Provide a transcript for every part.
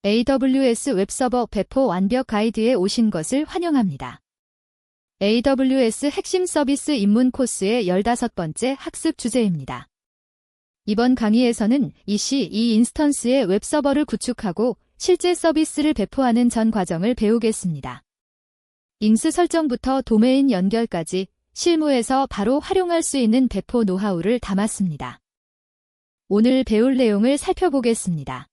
AWS 웹서버 배포 완벽 가이드에 오신 것을 환영합니다. AWS 핵심 서비스 입문 코스의 15번째 학습 주제입니다. 이번 강의에서는 EC2 인스턴스의 웹서버를 구축하고 실제 서비스를 배포하는 전 과정을 배우겠습니다. 잉스 설정부터 도메인 연결까지 실무에서 바로 활용할 수 있는 배포 노하우를 담았습니다. 오늘 배울 내용을 살펴보겠습니다.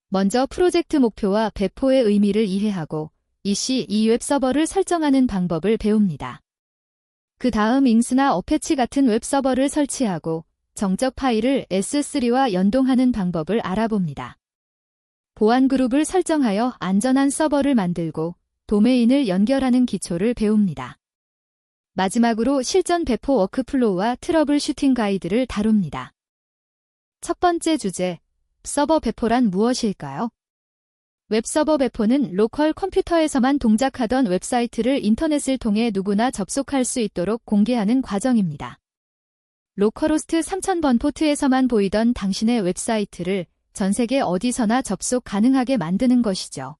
먼저 프로젝트 목표와 배포의 의미를 이해하고 EC2 웹서버를 설정하는 방법을 배웁니다. 그 다음 잉스나 어패치 같은 웹서버를 설치하고 정적 파일을 S3와 연동하는 방법을 알아봅니다. 보안 그룹을 설정하여 안전한 서버를 만들고 도메인을 연결하는 기초를 배웁니다. 마지막으로 실전 배포 워크플로우와 트러블 슈팅 가이드를 다룹니다. 첫 번째 주제, 서버 배포란 무엇일까요? 웹서버 배포는 로컬 컴퓨터에서만 동작하던 웹사이트를 인터넷을 통해 누구나 접속할 수 있도록 공개하는 과정입니다. 로컬호스트 3000번 포트에서만 보이던 당신의 웹사이트를 전 세계 어디서나 접속 가능하게 만드는 것이죠.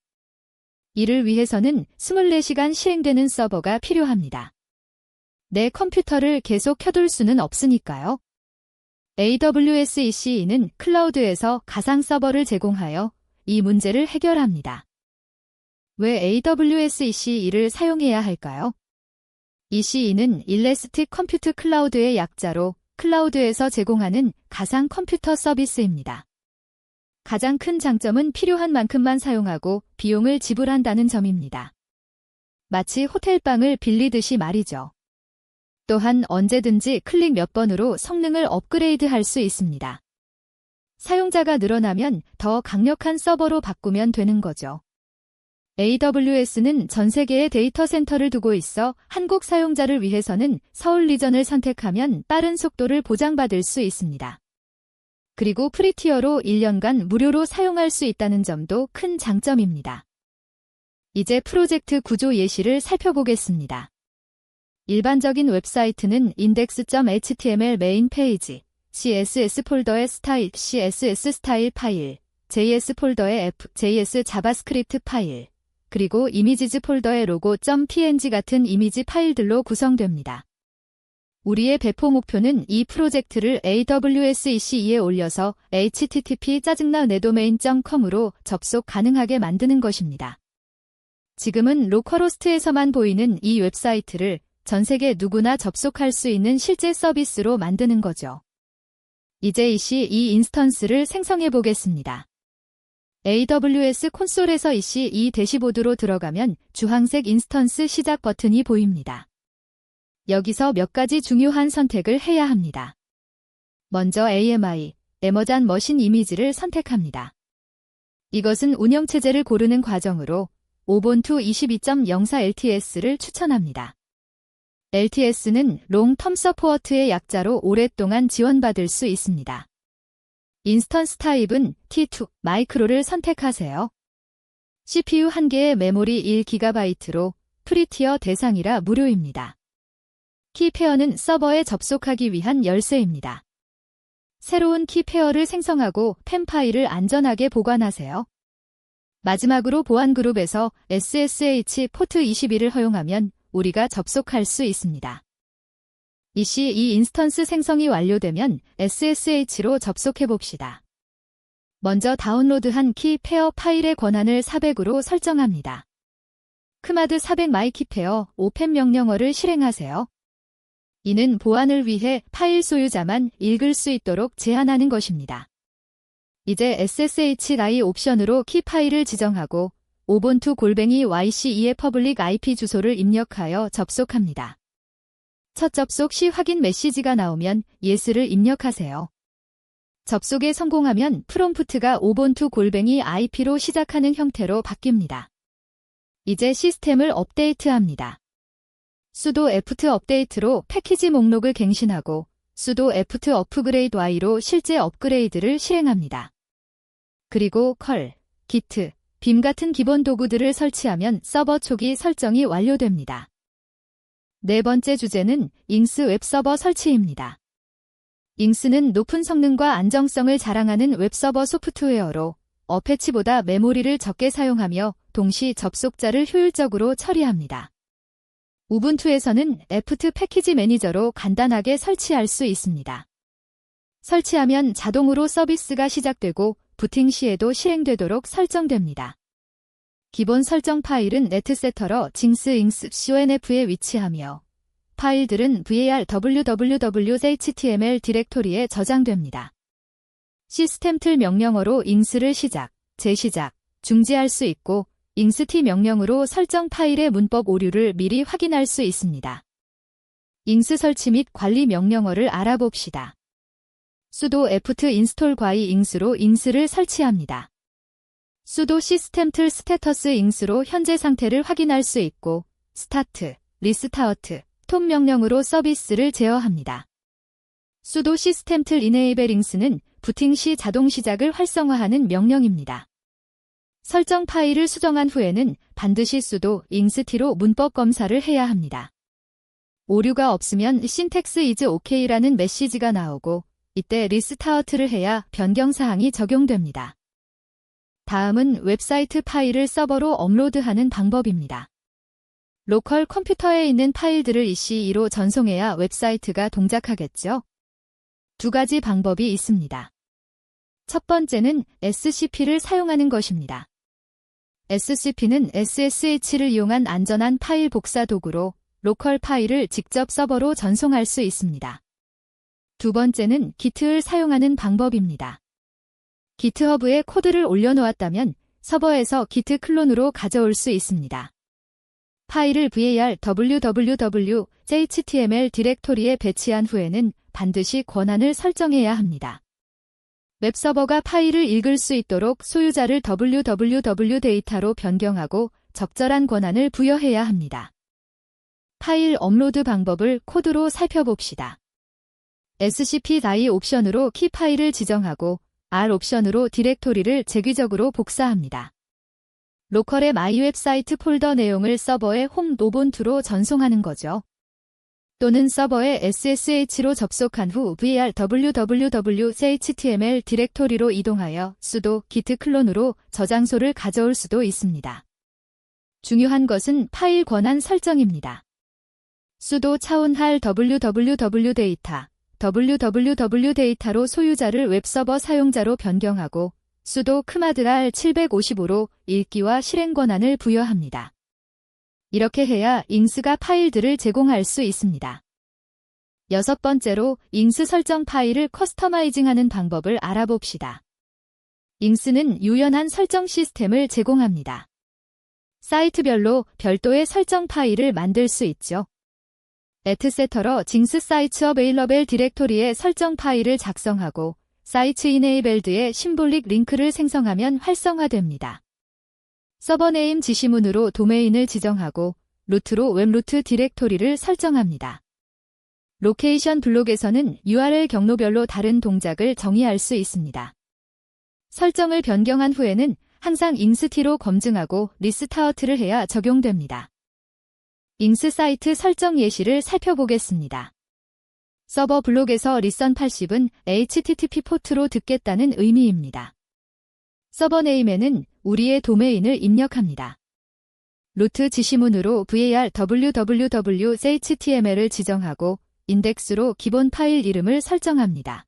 이를 위해서는 24시간 실행되는 서버가 필요합니다. 내 컴퓨터를 계속 켜둘 수는 없으니까요. AWS EC2는 클라우드에서 가상 서버를 제공하여 이 문제를 해결합니다. 왜 AWS EC2를 사용해야 할까요? EC2는 일래스틱 컴퓨트 클라우드의 약자로 클라우드에서 제공하는 가상 컴퓨터 서비스입니다. 가장 큰 장점은 필요한 만큼만 사용하고 비용을 지불한다는 점입니다. 마치 호텔방을 빌리듯이 말이죠. 또한 언제든지 클릭 몇 번으로 성능을 업그레이드할 수 있습니다. 사용자가 늘어나면 더 강력한 서버로 바꾸면 되는 거죠. AWS는 전 세계에 데이터 센터를 두고 있어 한국 사용자를 위해서는 서울 리전을 선택하면 빠른 속도를 보장받을 수 있습니다. 그리고 프리티어로 1년간 무료로 사용할 수 있다는 점도 큰 장점입니다. 이제 프로젝트 구조 예시를 살펴보겠습니다. 일반적인 웹사이트는 index.html 메인 페이지, CSS 폴더의 스타일, CSS 스타일 파일, JS 폴더의 f.js 자바스크립트 파일, 그리고 이미지즈 폴더의 logo.png 같은 이미지 파일들로 구성됩니다. 우리의 배포 목표는 이 프로젝트를 AWS EC2에 올려서 http 내도메인.com으로 접속 가능하게 만드는 것입니다. 지금은 로컬호스트에서만 보이는 이 웹사이트를 전 세계 누구나 접속할 수 있는 실제 서비스로 만드는 거죠. 이제 EC2 인스턴스를 생성해 보겠습니다. AWS 콘솔에서 EC2 대시보드로 들어가면 주황색 인스턴스 시작 버튼이 보입니다. 여기서 몇 가지 중요한 선택을 해야 합니다. 먼저 AMI, 에머전 머신 이미지를 선택합니다. 이것은 운영체제를 고르는 과정으로 오본투 22.04 LTS를 추천합니다. LTS는 롱텀 서포트의 약자로 오랫동안 지원받을 수 있습니다. 인스턴스 타입은 T2 마이크로를 선택하세요. CPU 1개의 메모리 1GB로 프리티어 대상이라 무료입니다. 키페어는 서버에 접속하기 위한 열쇠입니다. 새로운 키페어를 생성하고 펜 파일을 안전하게 보관하세요. 마지막으로 보안 그룹에서 SSH 포트 21을 허용하면 우리가 접속할 수 있습니다. EC2 인스턴스 생성이 완료되면 SSH로 접속해 봅시다. 먼저 다운로드한 키 페어 파일의 권한을 400으로 설정합니다. 크마드 400 마이키페어 오펜 명령어를 실행하세요. 이는 보안을 위해 파일 소유자만 읽을 수 있도록 제한하는 것입니다. 이제 SSH 라이 옵션으로 키 파일을 지정하고 오본투 YC2의 퍼블릭 IP 주소를 입력하여 접속합니다. 첫 접속 시 확인 메시지가 나오면 yes를 입력하세요. 접속에 성공하면 프롬프트가 오본투 IP로 시작하는 형태로 바뀝니다. 이제 시스템을 업데이트합니다. sudo apt 업데이트로 패키지 목록을 갱신하고 sudo apt upgrade y로 실제 업그레이드를 실행합니다. 그리고 curl, git, 빔 같은 기본 도구들을 설치하면 서버 초기 설정이 완료됩니다. 네 번째 주제는 잉스 웹서버 설치입니다. 잉스는 높은 성능과 안정성을 자랑하는 웹서버 소프트웨어로 어패치보다 메모리를 적게 사용하며 동시 접속자를 효율적으로 처리합니다. 우분투에서는 애프트 패키지 매니저로 간단하게 설치할 수 있습니다. 설치하면 자동으로 서비스가 시작되고 부팅 시에도 실행되도록 설정됩니다. 기본 설정 파일은 네트세터러 징스 conf에 위치하며 파일들은 var www.html 디렉토리에 저장됩니다. 시스템 틀 명령어로 잉스를 시작, 재시작, 중지할 수 있고 잉스T 명령으로 설정 파일의 문법 오류를 미리 확인할 수 있습니다. 잉스 설치 및 관리 명령어를 알아봅시다. sudo apt install y 잉스로 잉스를 설치합니다. sudo 시스템 틀 스테터스 잉스로 현재 상태를 확인할 수 있고 start, restart, stop 명령으로 서비스를 제어합니다. sudo 시스템 틀 enable 잉스는 부팅 시 자동 시작을 활성화하는 명령입니다. 설정 파일을 수정한 후에는 반드시 sudo ingst로 문법 검사를 해야 합니다. 오류가 없으면 syntax is ok라는 메시지가 나오고 이때 리스타트를 해야 변경 사항이 적용됩니다. 다음은 웹사이트 파일을 서버로 업로드하는 방법입니다. 로컬 컴퓨터에 있는 파일들을 EC2로 전송해야 웹사이트가 동작하겠죠? 두 가지 방법이 있습니다. 첫 번째는 SCP를 사용하는 것입니다. SCP는 SSH를 이용한 안전한 파일 복사 도구로 로컬 파일을 직접 서버로 전송할 수 있습니다. 두 번째는 Git을 사용하는 방법입니다. GitHub에 코드를 올려놓았다면 서버에서 Git 클론으로 가져올 수 있습니다. 파일을 var www.html 디렉토리에 배치한 후에는 반드시 권한을 설정해야 합니다. 웹서버가 파일을 읽을 수 있도록 소유자를 www 데이터로 변경하고 적절한 권한을 부여해야 합니다. 파일 업로드 방법을 코드로 살펴봅시다. scp-die 옵션으로 키 파일을 지정하고 R 옵션으로 디렉토리를 재귀적으로 복사합니다. 로컬의 마이 웹사이트 폴더 내용을 서버의 홈 노본투로 전송하는 거죠. 또는 서버에 SSH로 접속한 후 var www.html 디렉토리로 이동하여 sudo git 클론으로 저장소를 가져올 수도 있습니다. 중요한 것은 파일 권한 설정입니다. sudo 차운할 www 데이터 www 데이터로 소유자를 웹서버 사용자로 변경하고 sudo command-r 755로 읽기와 실행 권한을 부여합니다. 이렇게 해야 잉스가 파일들을 제공할 수 있습니다. 여섯 번째로 잉스 설정 파일을 커스터마이징하는 방법을 알아봅시다. 잉스는 유연한 설정 시스템을 제공합니다. 사이트별로 별도의 설정 파일을 만들 수 있죠. etcetera 징스 사이츠 어베일러벨 디렉토리에 설정 파일을 작성하고 사이트 이네이벨드에 심볼릭 링크를 생성하면 활성화됩니다. 서버 네임 지시문으로 도메인을 지정하고 루트로 웹루트 디렉토리를 설정합니다. 로케이션 블록에서는 URL 경로별로 다른 동작을 정의할 수 있습니다. 설정을 변경한 후에는 항상 잉스T로 검증하고 리스타트를 해야 적용됩니다. 잉스 사이트 설정 예시를 살펴보겠습니다. 서버 블록에서 listen 80은 HTTP 포트로 듣겠다는 의미입니다. 서버 네임에는 우리의 도메인을 입력합니다. 루트 지시문으로 var www.html을 지정하고 인덱스로 기본 파일 이름을 설정합니다.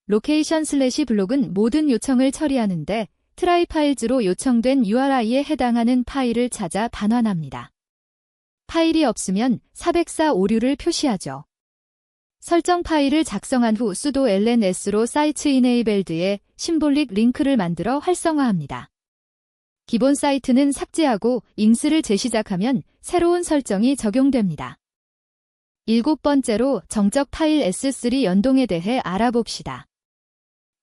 로케이션 슬래시 블록은 모든 요청을 처리하는데 트라이 파일즈로 요청된 URI에 해당하는 파일을 찾아 반환합니다. 파일이 없으면 404 오류를 표시하죠. 설정 파일을 작성한 후 sudo lns로 사이트 이네이벨드에 심볼릭 링크를 만들어 활성화합니다. 기본 사이트는 삭제하고 잉스를 재시작하면 새로운 설정이 적용됩니다. 일곱 번째로 정적 파일 S3 연동에 대해 알아봅시다.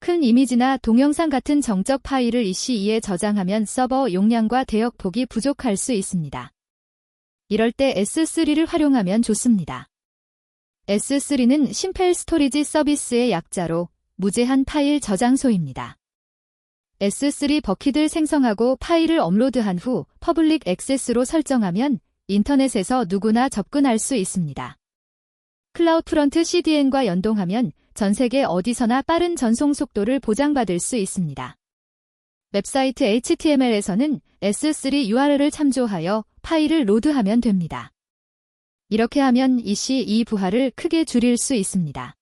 큰 이미지나 동영상 같은 정적 파일을 EC2에 저장하면 서버 용량과 대역폭이 부족할 수 있습니다. 이럴 때 S3를 활용하면 좋습니다. S3는 심펠 스토리지 서비스의 약자로 무제한 파일 저장소입니다. S3 버킷을 생성하고 파일을 업로드한 후 퍼블릭 액세스로 설정하면 인터넷에서 누구나 접근할 수 있습니다. 클라우드프런트 CDN과 연동하면 전 세계 어디서나 빠른 전송 속도를 보장받을 수 있습니다. 웹사이트 HTML에서는 S3 URL을 참조하여 파일을 로드하면 됩니다. 이렇게 하면 EC2 부하를 크게 줄일 수 있습니다.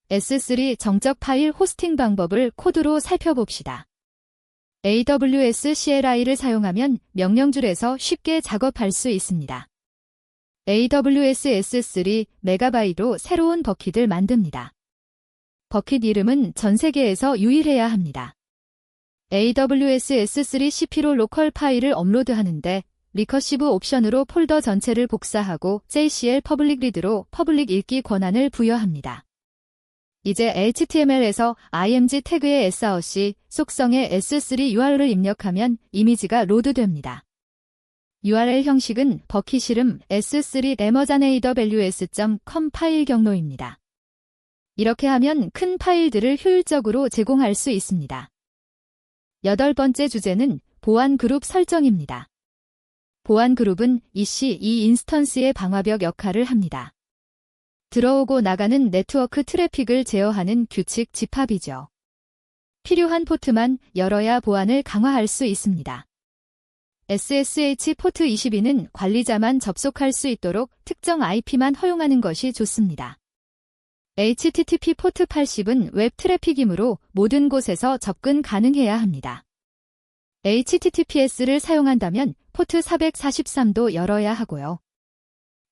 S3 정적 파일 호스팅 방법을 코드로 살펴봅시다. AWS CLI를 사용하면 명령줄에서 쉽게 작업할 수 있습니다. AWS S3 메가바이트로 새로운 버킷을 만듭니다. 버킷 이름은 전 세계에서 유일해야 합니다. AWS S3 CP로 로컬 파일을 업로드하는데 리커시브 옵션으로 폴더 전체를 복사하고 JCL 퍼블릭 리드로 퍼블릭 읽기 권한을 부여합니다. 이제 HTML에서 img 태그의 src 속성에 S3 URL을 입력하면 이미지가 로드됩니다. URL 형식은 버킷 이름 s3 amazon.aws.com 파일 경로입니다. 이렇게 하면 큰 파일들을 효율적으로 제공할 수 있습니다. 8번째 주제는 보안 그룹 설정입니다. 보안 그룹은 EC2 인스턴스의 방화벽 역할을 합니다. 들어오고 나가는 네트워크 트래픽을 제어하는 규칙 집합이죠. 필요한 포트만 열어야 보안을 강화할 수 있습니다. SSH 포트 22는 관리자만 접속할 수 있도록 특정 IP만 허용하는 것이 좋습니다. HTTP 포트 80은 웹 트래픽이므로 모든 곳에서 접근 가능해야 합니다. HTTPS를 사용한다면 포트 443도 열어야 하고요.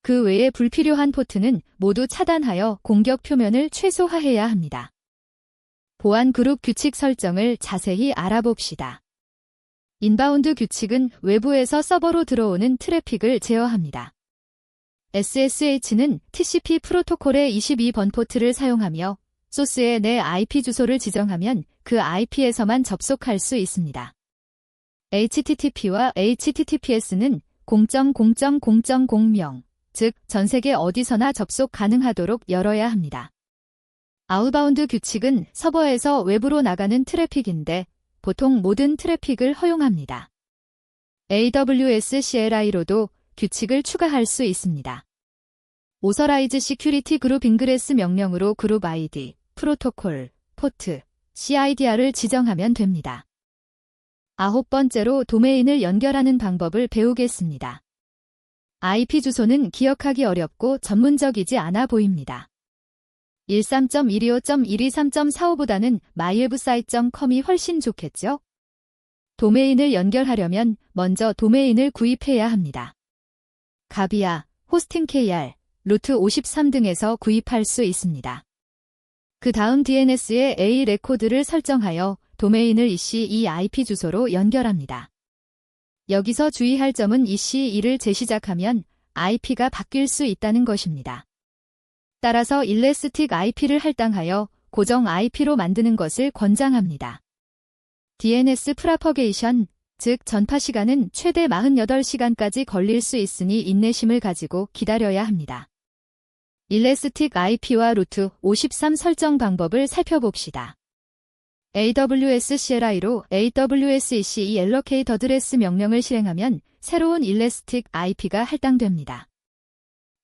그 외에 불필요한 포트는 모두 차단하여 공격 표면을 최소화해야 합니다. 보안 그룹 규칙 설정을 자세히 알아봅시다. 인바운드 규칙은 외부에서 서버로 들어오는 트래픽을 제어합니다. SSH는 TCP 프로토콜의 22번 포트를 사용하며 소스에 내 IP 주소를 지정하면 그 IP에서만 접속할 수 있습니다. HTTP와 HTTPS는 0.0.0.0명, 즉 전 세계 어디서나 접속 가능하도록 열어야 합니다. 아웃바운드 규칙은 서버에서 외부로 나가는 트래픽인데 보통 모든 트래픽을 허용합니다. AWS CLI로도 규칙을 추가할 수 있습니다. 오서라이즈 시큐리티 그룹 인그레스 명령으로 그룹 ID, 프로토콜, 포트, CIDR을 지정하면 됩니다. 9번째로 도메인을 연결하는 방법을 배우겠습니다. IP 주소는 기억하기 어렵고 전문적이지 않아 보입니다. 13.125.123.45보다는 mywebsite.com이 훨씬 좋겠죠? 도메인을 연결하려면 먼저 도메인을 구입해야 합니다. 가비아, 호스팅 KR, 루트 53 등에서 구입할 수 있습니다. 그 다음 DNS에 A 레코드를 설정하여 도메인을 EC2 IP 주소로 연결합니다. 여기서 주의할 점은 EC2를 재시작하면 IP가 바뀔 수 있다는 것입니다. 따라서 일레스틱 IP를 할당하여 고정 IP로 만드는 것을 권장합니다. DNS 프라퍼게이션, 즉 전파 시간은 최대 48시간까지 걸릴 수 있으니 인내심을 가지고 기다려야 합니다. 일레스틱 IP와 루트 53 설정 방법을 살펴봅시다. AWS CLI로 AWS EC2 Allocate Address 명령을 실행하면 새로운 일레스틱 IP가 할당됩니다.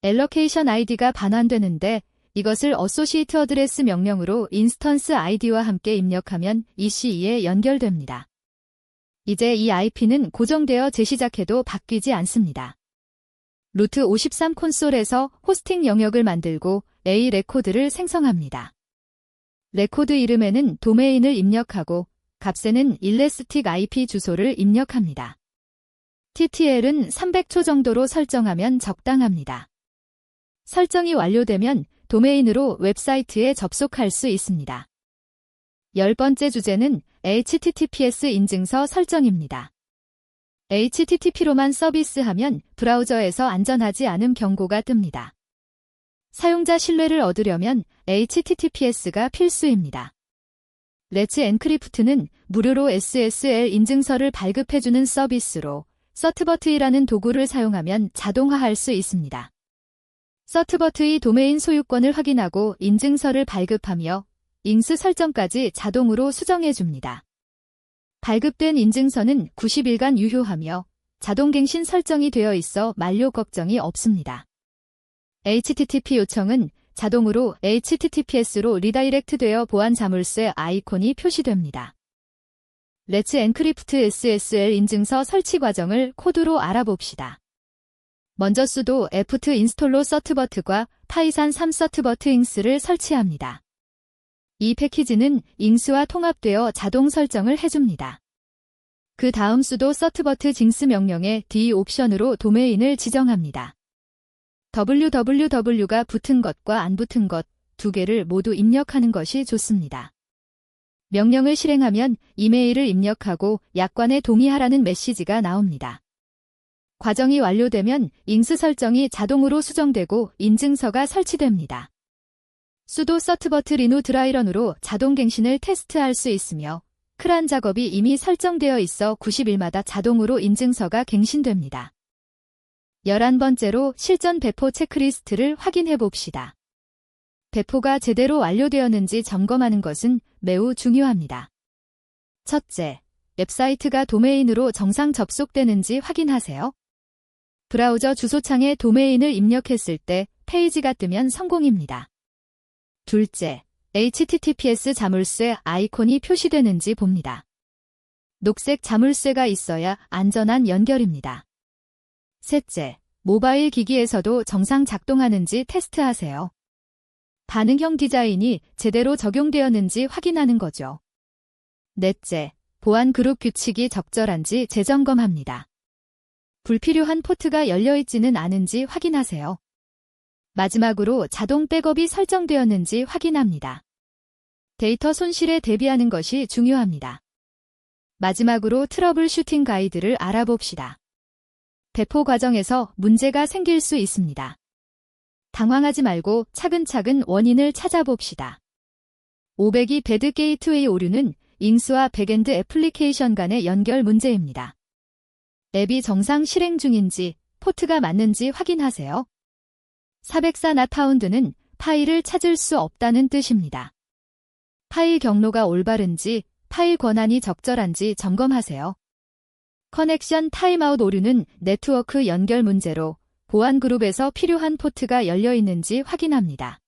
Allocation ID가 반환되는데 이것을 Associate Address 명령으로 인스턴스 ID와 함께 입력하면 EC2에 연결됩니다. 이제 이 IP는 고정되어 재시작해도 바뀌지 않습니다. 루트 53 콘솔에서 호스팅 영역을 만들고 A 레코드를 생성합니다. 레코드 이름에는 도메인을 입력하고 값에는 일레스틱 IP 주소를 입력합니다. TTL은 300초 정도로 설정하면 적당합니다. 설정이 완료되면 도메인으로 웹사이트에 접속할 수 있습니다. 10번째 주제는 HTTPS 인증서 설정입니다. HTTP로만 서비스하면 브라우저에서 안전하지 않음 경고가 뜹니다. 사용자 신뢰를 얻으려면 HTTPS가 필수입니다. 레츠 엔크리프트는 무료로 SSL 인증서를 발급해주는 서비스로 서트버트이라는 도구를 사용하면 자동화할 수 있습니다. 서트버트의 도메인 소유권을 확인하고 인증서를 발급하며 잉스 설정까지 자동으로 수정해줍니다. 발급된 인증서는 90일간 유효하며 자동갱신 설정이 되어 있어 만료 걱정이 없습니다. HTTP 요청은 자동으로 HTTPS로 리다이렉트 되어 보안 자물쇠 아이콘이 표시됩니다. Let's Encrypt SSL 인증서 설치 과정을 코드로 알아봅시다. 먼저 sudo apt install certbut과 파이산 3 certbut inks를 설치합니다. 이 패키지는 inks와 통합되어 자동 설정을 해줍니다. 그 다음 sudo certbut jinx 명령에 d 옵션으로 도메인을 지정합니다. www가 붙은 것과 안 붙은 것 두 개를 모두 입력하는 것이 좋습니다. 명령을 실행하면 이메일을 입력하고 약관에 동의하라는 메시지가 나옵니다. 과정이 완료되면 잉스 설정이 자동으로 수정되고 인증서가 설치됩니다. sudo certbut renew dry런으로 자동 갱신을 테스트할 수 있으며 크란 작업이 이미 설정되어 있어 90일마다 자동으로 인증서가 갱신됩니다. 11번째로 실전 배포 체크리스트를 확인해 봅시다. 배포가 제대로 완료되었는지 점검하는 것은 매우 중요합니다. 첫째, 웹사이트가 도메인으로 정상 접속되는지 확인하세요. 브라우저 주소창에 도메인을 입력했을 때 페이지가 뜨면 성공입니다. 둘째, HTTPS 자물쇠 아이콘이 표시되는지 봅니다. 녹색 자물쇠가 있어야 안전한 연결입니다. 셋째, 모바일 기기에서도 정상 작동하는지 테스트하세요. 반응형 디자인이 제대로 적용되었는지 확인하는 거죠. 넷째, 보안 그룹 규칙이 적절한지 재점검합니다. 불필요한 포트가 열려있지는 않은지 확인하세요. 마지막으로 자동 백업이 설정되었는지 확인합니다. 데이터 손실에 대비하는 것이 중요합니다. 마지막으로 트러블 슈팅 가이드를 알아봅시다. 배포 과정에서 문제가 생길 수 있습니다. 당황하지 말고 차근차근 원인을 찾아봅시다. 502 배드 게이트웨이 오류는 잉스와 백엔드 애플리케이션 간의 연결 문제입니다. 앱이 정상 실행 중인지 포트가 맞는지 확인하세요. 404 not found는 파일을 찾을 수 없다는 뜻입니다. 파일 경로가 올바른지 파일 권한이 적절한지 점검하세요. 커넥션 타임아웃 오류는 네트워크 연결 문제로 보안 그룹에서 필요한 포트가 열려 있는지 확인합니다.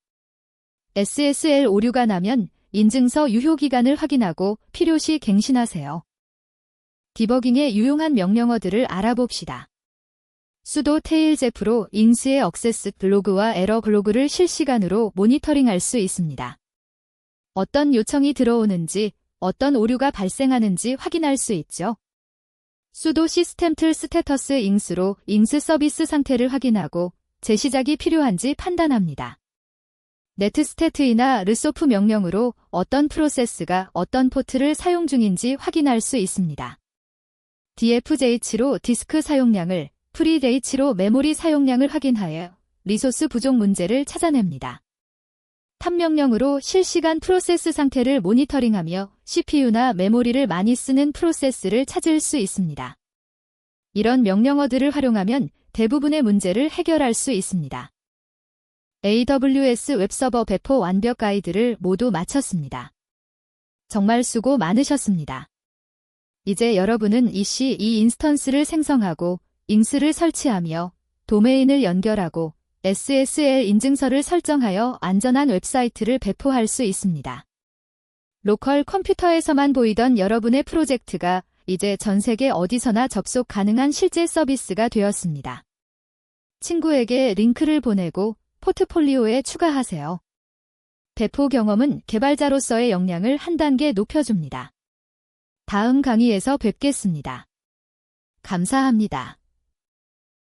SSL 오류가 나면 인증서 유효 기간을 확인하고 필요시 갱신하세요. 디버깅에 유용한 명령어들을 알아봅시다. sudo tailzf로 잉스의 억세스 로그와 에러 로그를 실시간으로 모니터링할 수 있습니다. 어떤 요청이 들어오는지, 어떤 오류가 발생하는지 확인할 수 있죠. sudo systemtl status 잉스로 잉스 서비스 상태를 확인하고 재시작이 필요한지 판단합니다. netstat이나 르소프 명령으로 어떤 프로세스가 어떤 포트를 사용 중인지 확인할 수 있습니다. dfjh로 디스크 사용량을, freeh로 메모리 사용량을 확인하여 리소스 부족 문제를 찾아냅니다. tab 명령으로 실시간 프로세스 상태를 모니터링하며 CPU나 메모리를 많이 쓰는 프로세스를 찾을 수 있습니다. 이런 명령어들을 활용하면 대부분의 문제를 해결할 수 있습니다. AWS 웹서버 배포 완벽 가이드를 모두 마쳤습니다. 정말 수고 많으셨습니다. 이제 여러분은 EC2 인스턴스를 생성하고 잉스를 설치하며 도메인을 연결하고 SSL 인증서를 설정하여 안전한 웹사이트를 배포할 수 있습니다. 로컬 컴퓨터에서만 보이던 여러분의 프로젝트가 이제 전 세계 어디서나 접속 가능한 실제 서비스가 되었습니다. 친구에게 링크를 보내고 포트폴리오에 추가하세요. 배포 경험은 개발자로서의 역량을 한 단계 높여줍니다. 다음 강의에서 뵙겠습니다. 감사합니다.